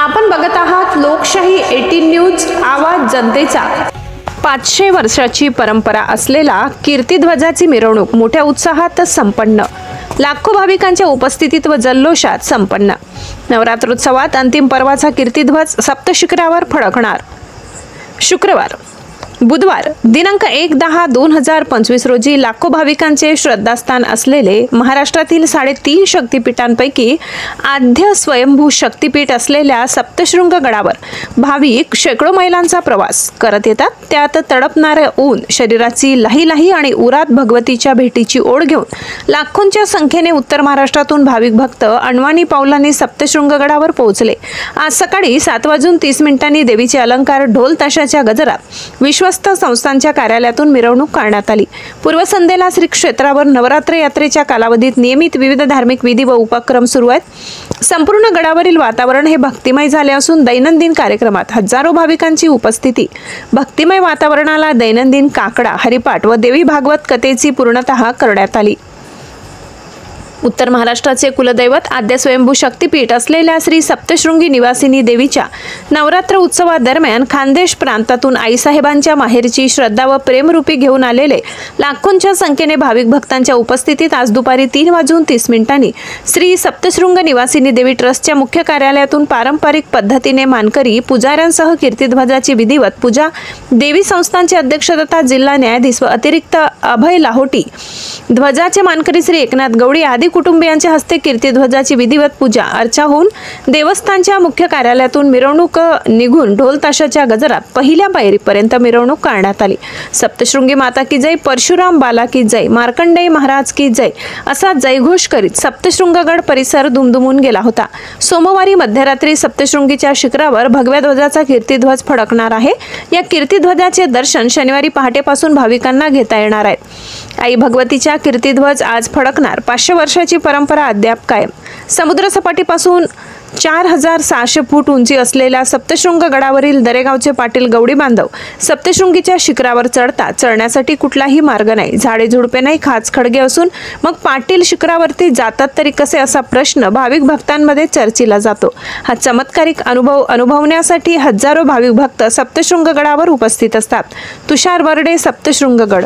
आपण बघत आहात लोकशाही 18 न्यूज, आवाज जनतेचा। 500 वर्षाची परंपरा असलेला कीर्तिध्वजाची मिरवणूक मोठ्या उत्साहात संपन्न। लाखो भाविकांच्या उपस्थितीत व जल्लोषात संपन्न। नवरात्रोत्सवात अंतिम पर्वाचा कीर्तिध्वज सप्तशिखरावर फडकणार। शुक्रवार बुधवार दिनांक 1/10/2025 रोजी लाखो भाविकांचे श्रद्धास्थान असलेले महाराष्ट्रातील 3.5 शक्तिपीठांपैकी आद्य स्वयंभू शक्तिपीठ असलेल्या सप्तशृंग गडावर भाविक शेकडो मैलांचा प्रवास करत येतात। त्यात तडपणारे ऊन, शरीराची लाही आणि उरात भगवतीच्या भेटीची ओढ घेऊन लाखोंच्या संख्येने उत्तर महाराष्ट्रातून भाविक भक्त अणवाणी पावलांनी सप्तशृंग गडावर पोहोचले। आज सकाळी 7:30 देवीचे अलंकार, ढोल ताशाच्या गजरात विश्वस्त संस्थांच्या कार्यालयातून मिरवणूक काढण्यात आली। पूर्वसंध्येला श्री क्षेत्रावर नवरात्र यात्रेच्या कालावधीत नियमित विविध धार्मिक विधी व उपक्रम सुरू आहेत। संपूर्ण गडावरील वातावरण हे भक्तिमय झाले असून दैनंदिन कार्यक्रमात हजारो भाविकांची उपस्थिती। भक्तिमय वातावरणाला दैनंदिन काकडा, हरिपाठ व देवी भागवत कथेची पूर्णतः करण्यात आली। उत्तर महाराष्ट्राचे कुलदैवत आद्य स्वयंभू शक्तिपीठ असलेल्या श्री सप्तशृंगी निवासिनी देवीच्या नवरात्र उत्सवादरम्यान खानदेश प्रांतातून आईसाहेबांच्या माहेरची श्रद्धा व प्रेमरूपी घेऊन आलेले लाखोंच्या संख्येने भाविक भक्तांच्या उपस्थितीत आज दुपारी 3:30 श्री सप्तशृंग निवासिनी देवी ट्रस्टच्या मुख्य कार्यालयातून पारंपरिक पद्धतीने मानकरी पुजाऱ्यांसह कीर्तिध्वजाची विधिवत पूजा देवी संस्थांचे अध्यक्ष तथा जिल्हा न्यायाधीश व अतिरिक्त अभय लाहोटी, ध्वजाचे मानकरी श्री एकनाथ गवडी आदी कुटुंबियांच्या हस्ते कीर्तिध्वजाची विधिवत पूजा अर्चा होऊन देवस्थानच्या मुख्य कार्यालयातून मिरवणूक निघून ढोल ताशाच्या गजरात पहिल्या पायरीपर्यंत मिरवणूक काढण्यात आली। सप्तशृंगी माता की जय, परशुराम बाला की जय, मार्कंडेय महाराज की जय असा जयघोष करीत सप्तशृंगगड परिसर दुमदुमून गेला होता। सोमवारी मध्यरात्री सप्तशृंगीच्या शिखरावर भगव्या ध्वजाचा कीर्तिध्वज फडकणार आहे। या कीर्तिध्वजाचे दर्शन शनिवारी पहाटेपासून भाविकांना घेता येणार आहे। आई भगवतीच्या कीर्तिध्वज आज फडकणार। 500 वर्षाची परंपरा अद्याप कायम। समुद्र सपाटीपासून 4600 फूट उंची असलेल्या सप्तशृंग गडावरील दरेगावचे पाटील गवडी बांधव सप्तशृंगीच्या शिखरावर चढण्यासाठी कुठलाही मार्ग नाही, झाडे झुडपे नाही, खाच खडगे असून मग पाटील शिखरावरती जातात तरी कसे असा प्रश्न भाविक भक्तांमध्ये चर्चेला जातो। हा चमत्कारिक अनुभव अनुभवण्यासाठी हजारो भाविक भक्त सप्तशृंग गडावर उपस्थित असतात। तुषार वरडे, सप्तशृंग गड।